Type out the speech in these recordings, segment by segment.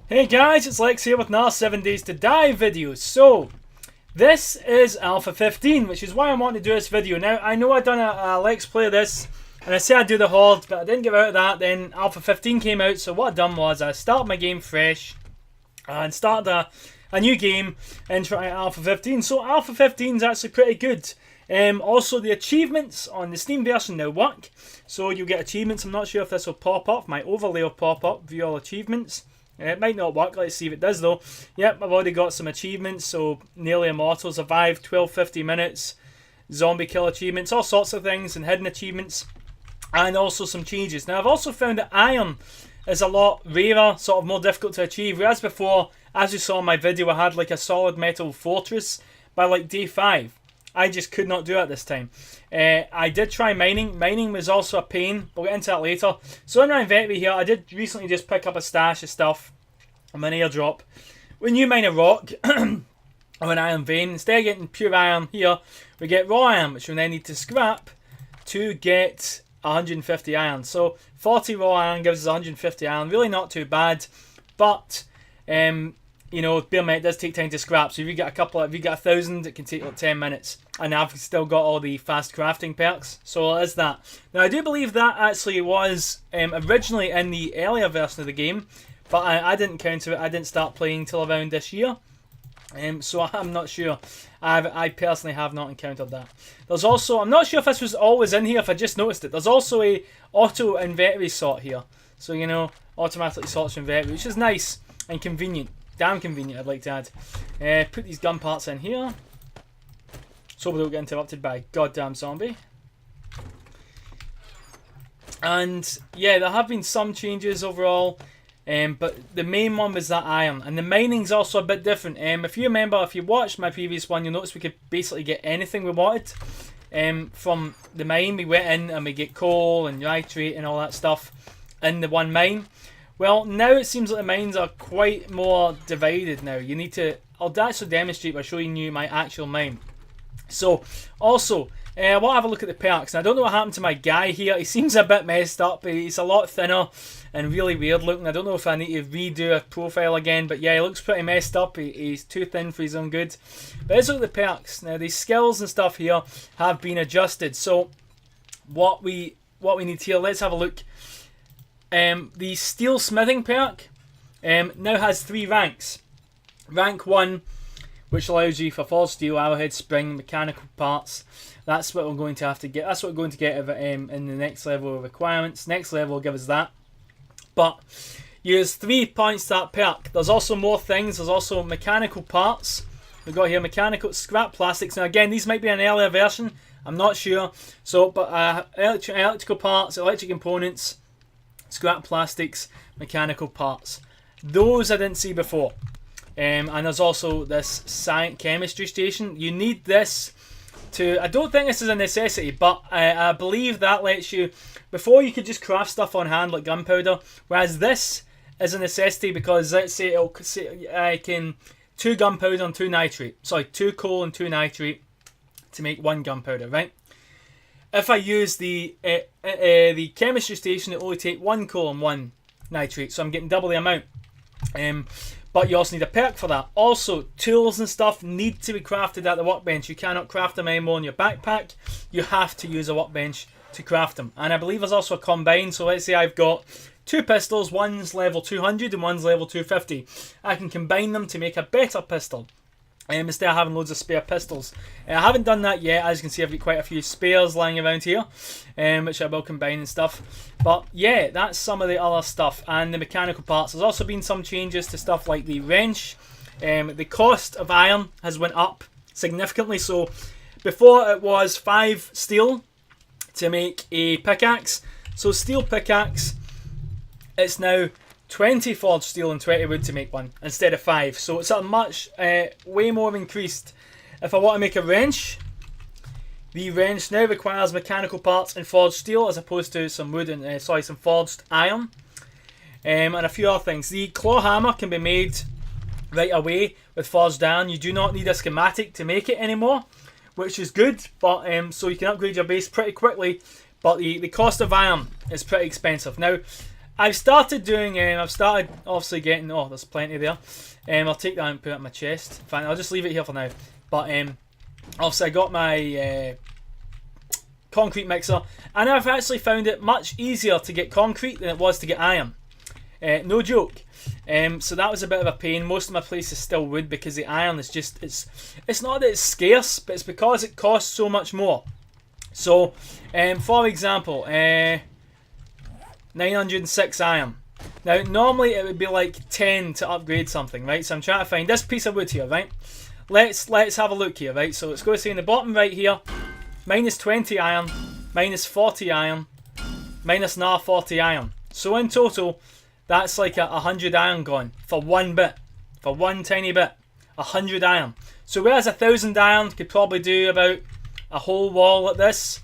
Hey guys, it's Lex here with another 7 Days to Die video. So, this is Alpha 15, which is why I want to do this video. Now, I know I've done a Lex play of this, and I said I'd do the Horde, but I didn't get out of that. Then Alpha 15 came out, so what I done was I started my game fresh, and started a new game in Alpha 15. So, Alpha 15 is actually pretty good. Also, the achievements on the Steam version now work. So, you'll get achievements. I'm not sure if this will pop up. My overlay will pop up, view all achievements. It might not work, let's see if it does though. Yep, I've already got some achievements, so nearly immortal, survived 12-50 minutes, zombie kill achievements, all sorts of things, and hidden achievements, and also some changes. Now I've also found that iron is a lot rarer, sort of more difficult to achieve, whereas before, as you saw in my video, I had like a solid metal fortress by like day 5. I just could not do it this time. I did try mining. Mining was also a pain. We'll get into that later. So in my inventory here, I did recently just pick up a stash of stuff on an airdrop. When you mine a rock or an iron vein, instead of getting pure iron here, we get raw iron, which we then need to scrap to get 150 iron. So 40 raw iron gives us 150 iron. Really not too bad, but you know, bear in mind, it does take time to scrap. So if you get a couple, if you get 1,000, it can take like 10 minutes. And I've still got all the fast crafting perks, so it is that. Now I do believe that actually was originally in the earlier version of the game, but I didn't counter it. I didn't start playing till around this year, so I'm not sure. I personally have not encountered that. There's also, I'm not sure if this was always in here, if I just noticed it. There's also a auto inventory sort here, so you know, automatically sorts your inventory, which is nice and convenient. Damn convenient, I'd like to add. Put these gun parts in here, so we don't get interrupted by a goddamn zombie. And yeah, there have been some changes overall, but the main one was that iron. And the mining's also a bit different. If you remember, if you watched my previous one, you'll notice we could basically get anything we wanted from the mine. We went in and we get coal and nitrate and all that stuff in the one mine. Well, now it seems like the mines are quite more divided now. You need to, I'll actually demonstrate by showing you my actual mine. So, also, I want to have a look at the perks. And I don't know what happened to my guy here. He seems a bit messed up. He's a lot thinner and really weird looking. I don't know if I need to redo a profile again. But yeah, he looks pretty messed up. He's too thin for his own good. But let's look at the perks. Now, these skills and stuff here have been adjusted. So, what we need here, let's have a look. The steel smithing perk now has 3 ranks. Rank 1, which allows you for forged steel, arrowhead, spring, mechanical parts. That's what we're going to have to get. That's what we're going to get in the next level of requirements. Next level will give us that. But use 3 points to that perk. There's also more things. There's also mechanical parts. We've got here mechanical scrap plastics. Now again, these might be an earlier version. I'm not sure. So, but electrical parts, electric components, scrap plastics, mechanical parts. Those I didn't see before. And there's also this science chemistry station. You need this to, I don't think this is a necessity, but I believe that lets you, before you could just craft stuff on hand like gunpowder, whereas this is a necessity because let's say it'll say I can 2 gunpowder and 2 nitrate. Sorry, 2 coal and 2 nitrate to make 1 gunpowder, right? If I use the chemistry station, it will only take 1 coal and 1 nitrate, so I'm getting double the amount. But you also need a perk for that. Also, tools and stuff need to be crafted at the workbench. You cannot craft them anymore in your backpack. You have to use a workbench to craft them. And I believe there's also a combine. So let's say I've got 2 pistols. One's level 200 and one's level 250. I can combine them to make a better pistol. Instead of having loads of spare pistols. I haven't done that yet. As you can see, I've got quite a few spares lying around here, which I will combine and stuff. But yeah, that's some of the other stuff. And the mechanical parts. There's also been some changes to stuff like the wrench. The cost of iron has went up significantly. So before it was 5 steel to make a pickaxe. So steel pickaxe, it's now 20 forged steel and 20 wood to make one instead of 5. So it's a much, way more increased. If I want to make a wrench, the wrench now requires mechanical parts and forged steel as opposed to some wood and, some forged iron. And a few other things. The claw hammer can be made right away with forged iron. You do not need a schematic to make it anymore, which is good. But so you can upgrade your base pretty quickly. But the cost of iron is pretty expensive. Now, I've started doing. I've started obviously getting. Oh, there's plenty there. I'll take that and put it in my chest. Fine, I'll just leave it here for now. But obviously I got my concrete mixer, and I've actually found it much easier to get concrete than it was to get iron. No joke. So that was a bit of a pain. Most of my place is still wood because the iron is just it's not that it's scarce, but it's because it costs so much more. So for example, 906 iron. Now normally it would be like 10 to upgrade something, right? So I'm trying to find this piece of wood here, right? Let's have a look here, right? So it's going to say in the bottom right here, minus 20 iron, minus 40 iron, minus another 40 iron. So in total, that's like 100 iron gone for one bit, for one tiny bit, 100 iron. So whereas 1,000 iron could probably do about a whole wall like this,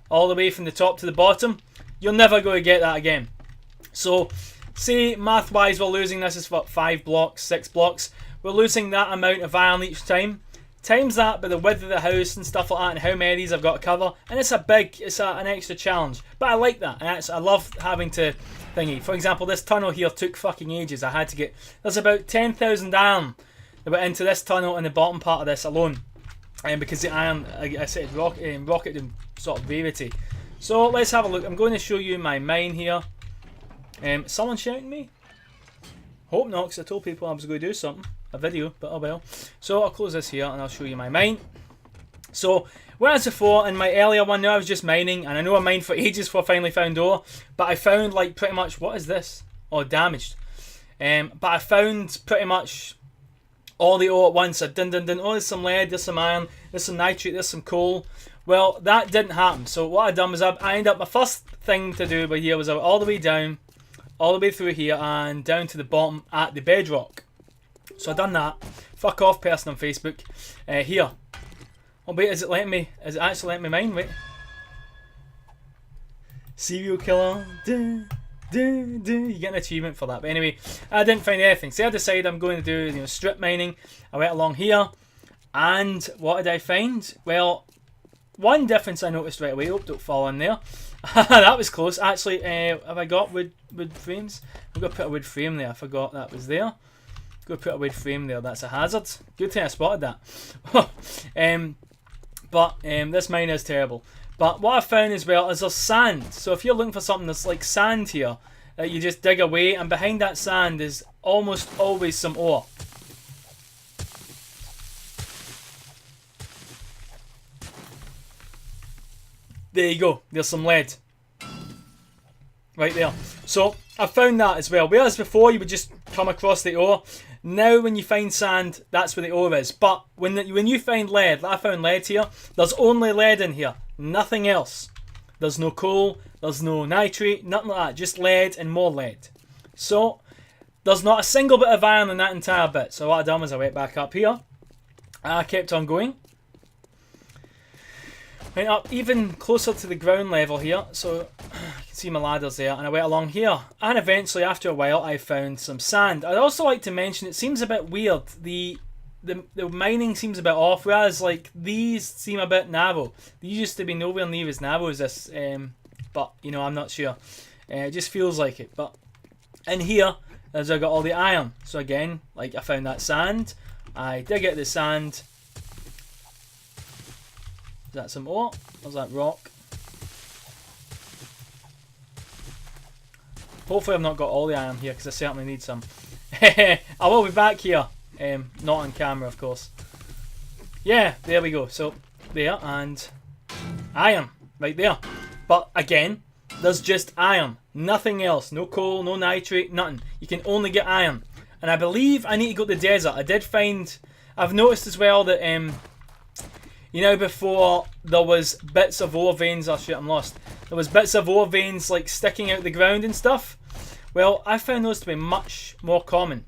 all the way from the top to the bottom, you're never going to get that again. So say math-wise we're losing, this is for 5 blocks, 6 blocks, we're losing that amount of iron each time. Times that by the width of the house and stuff like that, and how many of these I've got to cover, and it's an extra challenge. But I like that, and I love having to thingy. For example, this tunnel here took fucking ages. I had to get, there's about 10,000 iron that went into this tunnel in the bottom part of this alone, and because the iron, I said, rocketed in sort of rarity. So let's have a look. I'm going to show you my mine here. Someone shouting me? Hope not, because I told people I was going to do something. A video, but oh well. So I'll close this here and I'll show you my mine. So whereas before in my earlier one, now I was just mining, and I know I mined for ages before I finally found ore, but I found like pretty much, what is this? Oh, damaged. But I found pretty much all the ore at once. I didn't. Oh, there's some lead, there's some iron, there's some nitrate, there's some coal. Well, that didn't happen. So what I done was I ended up, my first thing to do by here was I went all the way down, all the way through here and down to the bottom at the bedrock. So I done that. Fuck off, person on Facebook. Here. Oh wait, is it actually letting me mine? Wait. Serial killer. You get an achievement for that. But anyway, I didn't find anything. So I decided I'm going to do strip mining. I went along here, and what did I find? Well, one difference I noticed right away. Oh, don't fall in there. That was close. Actually, have I got wood frames? I'm going to put a wood frame there. I forgot that was there. Go put a wood frame there. That's a hazard. Good thing I spotted that. But this mine is terrible. But what I found as well is there's sand. So if you're looking for something that's like sand here, that you just dig away, and behind that sand is almost always some ore. There you go. There's some lead. Right there. So I found that as well. Whereas before you would just come across the ore, now when you find sand, that's where the ore is. But when you find lead, like I found lead here, there's only lead in here. Nothing else. There's no coal, there's no nitrate, nothing like that. Just lead and more lead. So there's not a single bit of iron in that entire bit. So what I done was I went back up here. I kept on going. Went up even closer to the ground level here, so you can see my ladders there, and I went along here, and eventually after a while I found some sand. I'd also like to mention, it seems a bit weird, the mining seems a bit off, whereas like these seem a bit narrow. These used to be nowhere near as narrow as this, but you know, I'm not sure. It just feels like it. But in here, as I got all the iron, so again, like I found that sand, I dig out the sand. Is that some ore? Or is that rock? Hopefully I've not got all the iron here, because I certainly need some. I will be back here. Not on camera, of course. Yeah, there we go. So, there, and iron. Right there. But, again, there's just iron. Nothing else. No coal, no nitrate, nothing. You can only get iron. And I believe I need to go to the desert. I did find... I've noticed as well that... you know, before there was bits of ore veins, oh shit, I'm lost. There was bits of ore veins like sticking out the ground and stuff. Well, I found those to be much more common.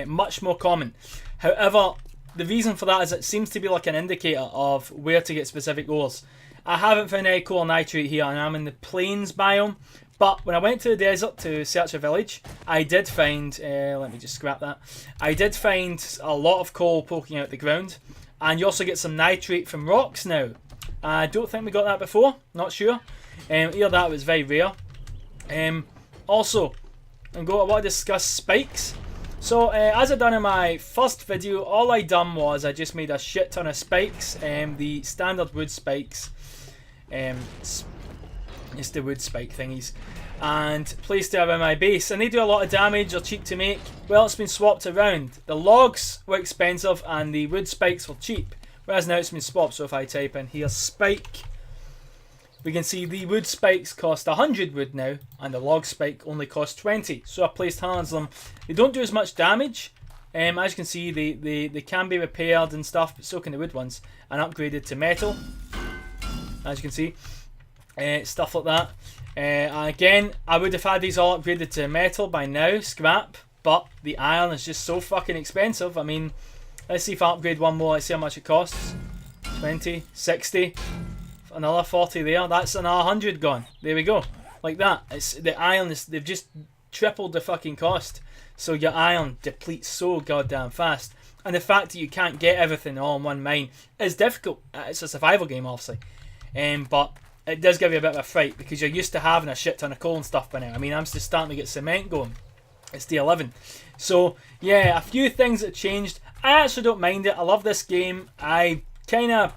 Much more common. However, the reason for that is it seems to be like an indicator of where to get specific ores. I haven't found any coal or nitrate here, and I'm in the plains biome. But when I went to the desert to search a village, I did find, let me just scrap that. I did find a lot of coal poking out the ground. And you also get some nitrate from rocks now. I don't think we got that before. Not sure. Either that was very rare. Also, I want to discuss spikes. So, as I done in my first video, all I done was I just made a shit ton of spikes. The standard wood spikes. It's the wood spike thingies. And placed it around my base. And they do a lot of damage, they're cheap to make. Well, it's been swapped around. The logs were expensive and the wood spikes were cheap. Whereas now it's been swapped, so if I type in here spike, we can see the wood spikes cost 100 wood now, and the log spike only costs 20. So I placed hundreds of them. They don't do as much damage. As you can see, they can be repaired and stuff, but so can the wood ones. And upgraded to metal, as you can see. Stuff like that. Again, I would have had these all upgraded to metal by now, scrap. But the iron is just so fucking expensive. I mean, let's see if I upgrade one more. Let's see how much it costs. 20, 60. Another 40 there. That's another 100 gone. There we go. Like that. It's the iron is, they've just tripled the fucking cost. So your iron depletes so goddamn fast. And the fact that you can't get everything all in one mine is difficult. It's a survival game, obviously. But it does give you a bit of a fright because you're used to having a shit ton of coal and stuff by now. I mean, I'm just starting to get cement going. It's day 11. So, yeah, a few things that changed. I actually don't mind it. I love this game. I kind of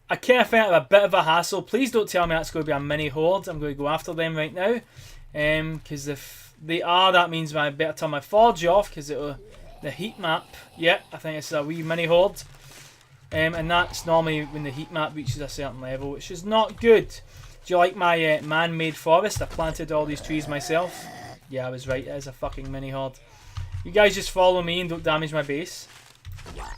found it a bit of a hassle. Please don't tell me that's going to be a mini horde. I'm going to go after them right now. Because if they are, that means I better turn my forge off because the heat map. Yeah, I think it's a wee mini horde. And that's normally when the heat map reaches a certain level, which is not good. Do you like my man-made forest? I planted all these trees myself. Yeah, I was right. It is a fucking mini horde. You guys just follow me and don't damage my base.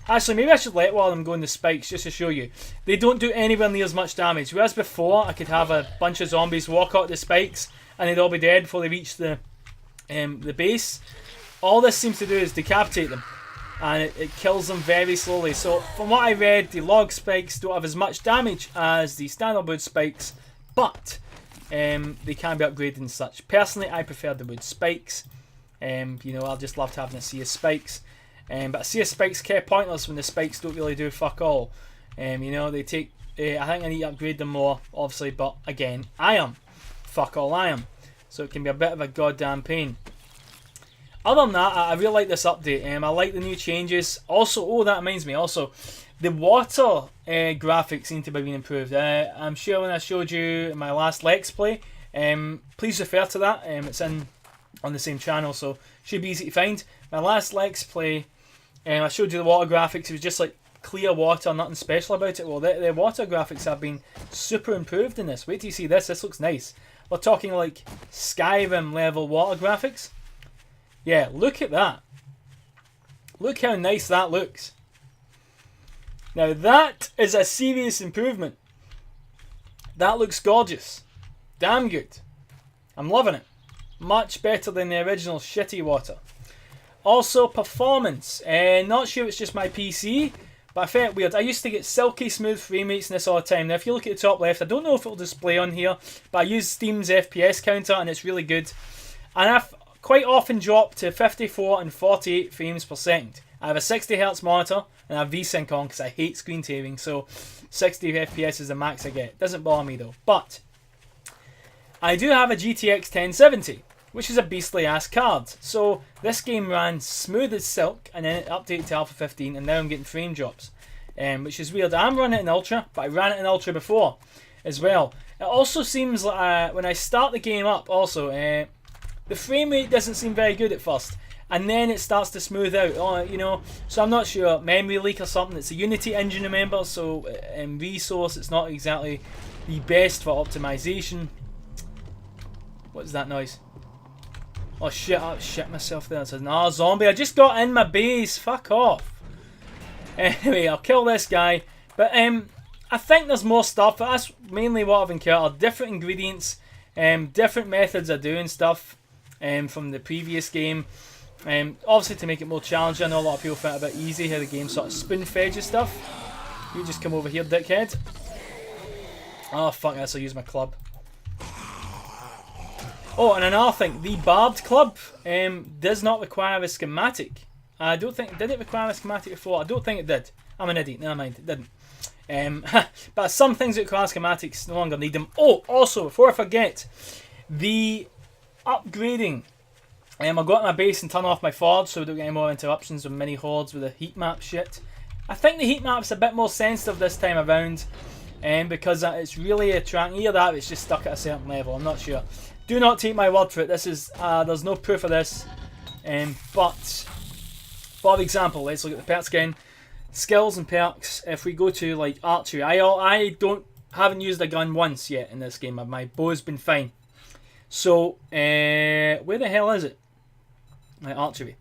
Actually, maybe I should let one of them go in the spikes just to show you. They don't do anywhere near as much damage. Whereas before, I could have a bunch of zombies walk out the spikes and they'd all be dead before they reach the base. All this seems to do is decapitate them. And it kills them very slowly. So, from what I read, the log spikes don't have as much damage as the standard wood spikes. But, they can be upgraded and such. Personally, I prefer the wood spikes. You know, I just loved having a sea of spikes. But a sea of spikes care pointless when the spikes don't really do fuck all. You know, they take... I think I need to upgrade them more, obviously. But, again, iron. Fuck all iron. So it can be a bit of a goddamn pain. Other than that, I really like this update. I like the new changes. Also, oh, that reminds me. Also, the water graphics seem to be being improved. I'm sure when I showed you my last Lex play, please refer to that. It's on the same channel, so should be easy to find. My last Lex play, I showed you the water graphics. It was just like clear water, nothing special about it. Well, the water graphics have been super improved in this. Wait till you see this. This looks nice. We're talking like Skyrim level water graphics. Yeah, look at that. Look how nice that looks. Now that is a serious improvement. That looks gorgeous. Damn good. I'm loving it. Much better than the original shitty water. Also, performance. Not sure it's just my PC, but I found it weird. I used to get silky smooth frame rates in this all the time. Now if you look at the top left, I don't know if it'll display on here, but I use Steam's FPS counter and it's really good. And I've quite often drop to 54 and 48 frames per second. I have a 60Hz monitor and I have VSync on because I hate screen tearing, so 60 FPS is the max I get. Doesn't bother me though. But I do have a GTX 1070, which is a beastly ass card. So this game ran smooth as silk and then it updated to Alpha 15 and now I'm getting frame drops. Which is weird. I'm running it in Ultra, but I ran it in Ultra before as well. It also seems like when I start the game up also, the frame rate doesn't seem very good at first, and then it starts to smooth out. You know, so I'm not sure, memory leak or something. It's a Unity engine, remember, so resource. It's not exactly the best for optimization. What is that noise? Oh shit! I shit myself there. It says, "Nah, zombie! I just got in my base. Fuck off." Anyway, I'll kill this guy. But I think there's more stuff. That's mainly what I've encountered. Different ingredients, different methods of doing stuff. From the previous game, obviously to make it more challenging. I know a lot of people find it a bit easy how the game sort of spoon-fed you stuff. You just come over here, dickhead. Oh fuck this, I'll use my club. Oh, and another thing, the Barbed Club does not require a schematic. I don't think, did it require a schematic before? I don't think it did. I'm an idiot, never mind, it didn't. But some things that require schematics no longer need them. Oh, also, before I forget, the upgrading. I'll go to my base and turn off my forge so we don't get any more interruptions with mini hordes with the heat map shit. I think the heat map's a bit more sensitive this time around, because it's really attracting. Either that, it's just stuck at a certain level. I'm not sure. Do not take my word for it. This is there's no proof of this. But for example, let's look at the perks again. Skills and perks. If we go to like archery, I haven't used a gun once yet in this game. My bow's been fine. So where the hell is it? My archery.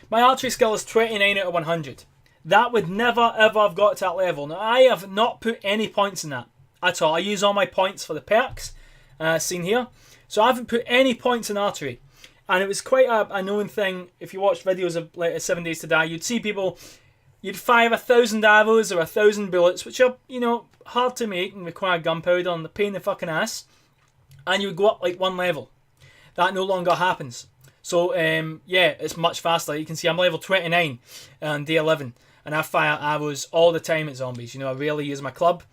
My archery skill is 29 out of 100. That would never ever have got to that level. Now I have not put any points in that at all. I use all my points for the perks, seen here. So I haven't put any points in archery. And it was quite a known thing. If you watched videos of like 7 Days to Die, you'd see people, you'd fire 1,000 arrows or 1,000 bullets, which are, you know, hard to make and require gunpowder and the pain in the fucking ass. And you would go up like one level. That no longer happens. So, yeah, it's much faster. You can see I'm level 29 on day 11. And I fire arrows all the time at zombies. You know, I rarely use my club.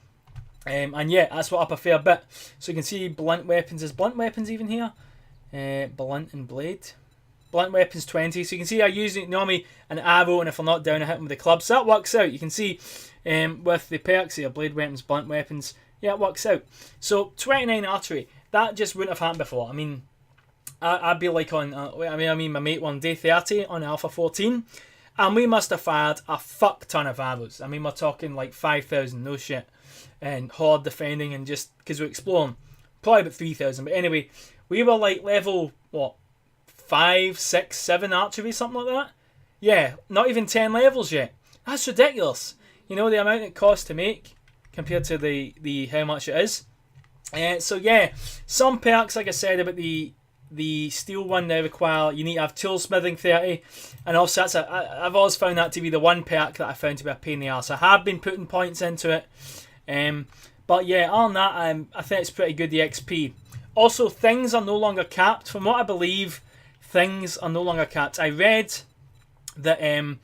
And yeah, that's what up a fair bit. So you can see blunt weapons. Is blunt weapons even here? Blunt and blade. Blunt weapons 20. So you can see I use normally an arrow, and if I'm not down, I hit them with the club. So that works out. You can see with the perks here, blade weapons, blunt weapons. Yeah, it works out. So 29 archery. That just wouldn't have happened before. I mean, I'd be like on, I mean, my mate on day 30 on Alpha 14, and we must have fired a fuck ton of arrows. I mean, we're talking like 5,000, no shit, and horde defending, and just because we're exploring, probably about 3,000. But anyway, we were like level what, 5, 6, 7 archery, something like that. Yeah, not even 10 levels yet. That's ridiculous. You know the amount it costs to make compared to the how much it is. So yeah, some perks, like I said about the steel one, they require you need to have toolsmithing 30, and also I've always found that to be the one perk that I found to be a pain in the arse. I have been putting points into it, but yeah, other than that, I think it's pretty good, the XP. Also, things are no longer capped. From what I believe, things are no longer capped. I read that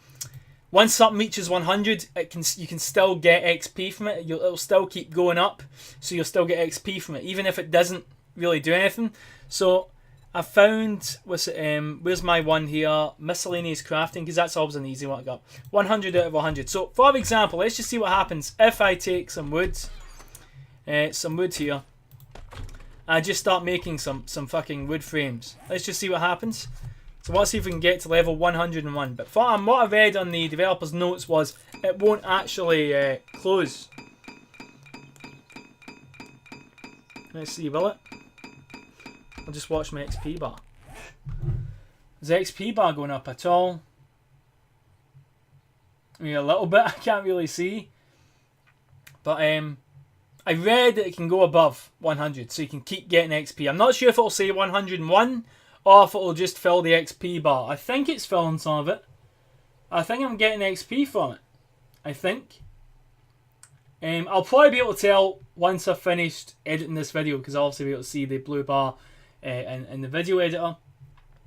once something reaches 100, you can still get XP from it. It'll still keep going up, so you'll still get XP from it, even if it doesn't really do anything. So I found, where's my one here? Miscellaneous crafting, because that's always an easy one to get up. 100 out of 100. So, for example, let's just see what happens if I take some wood here. I just start making some fucking wood frames. Let's just see what happens. So let's see if we can get to level 101. But what I read on the developer's notes was it won't actually close. Let's see, will it? I'll just watch my XP bar. Is the XP bar going up at all? I mean, a little bit. I can't really see. But I read that it can go above 100, so you can keep getting XP. I'm not sure if it'll say 101 or if it'll just fill the XP bar. I think it's filling some of it. I think I'm getting XP from it. I think. I'll probably be able to tell once I've finished editing this video, because I'll obviously be able to see the blue bar in the video editor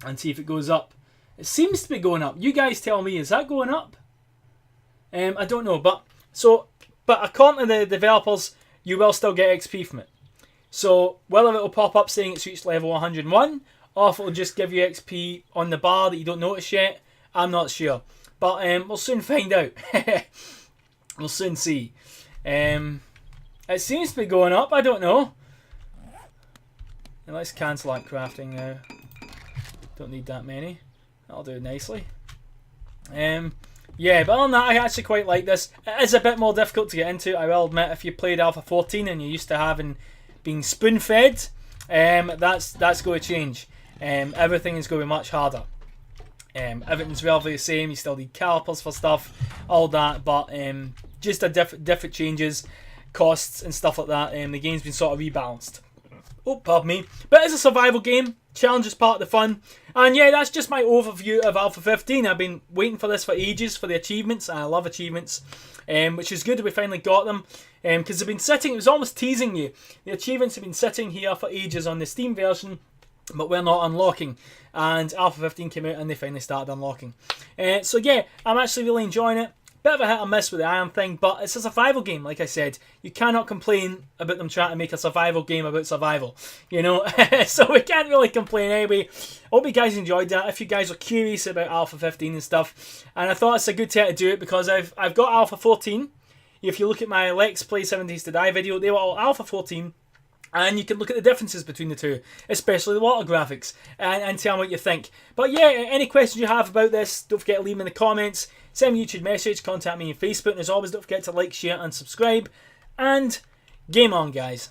and see if it goes up. It seems to be going up. You guys tell me, is that going up? I don't know, but according to the developers, you will still get XP from it. So whether it'll pop up saying it's reached level 101, or if it'll just give you XP on the bar that you don't notice yet, I'm not sure. But we'll soon find out. We'll soon see. It seems to be going up, I don't know. And let's cancel that crafting now. Don't need that many. That'll do nicely. Yeah, but other than that, I actually quite like this. It is a bit more difficult to get into, I will admit. If you played Alpha 14 and you're used to being spoon-fed, that's going to change. Everything is going to be much harder. Everything's relatively the same. You still need calipers for stuff, all that, but just a different changes, costs and stuff like that. The game's been sort of rebalanced. Oh, pardon me. But it's a survival game. Challenge is part of the fun. And yeah, that's just my overview of Alpha 15. I've been waiting for this for ages, for the achievements. And I love achievements. Which is good that we finally got them. Because they've been sitting, it was almost teasing you. The achievements have been sitting here for ages on the Steam version, but we're not unlocking. And Alpha 15 came out and they finally started unlocking. So yeah, I'm actually really enjoying it. Bit of a hit or miss with the iron thing, but it's a survival game, like I said. You cannot complain about them trying to make a survival game about survival, you know? So we can't really complain anyway. Hope you guys enjoyed that. If you guys are curious about Alpha 15 and stuff, and I thought it's a good time to do it because I've got Alpha 14. If you look at my Lex Play 7 Days to Die video, they were all Alpha 14. And you can look at the differences between the two, especially the water graphics, and tell me what you think. But yeah, any questions you have about this, don't forget to leave them in the comments. Send me a YouTube message, contact me on Facebook, and as always, don't forget to like, share, and subscribe. And game on, guys.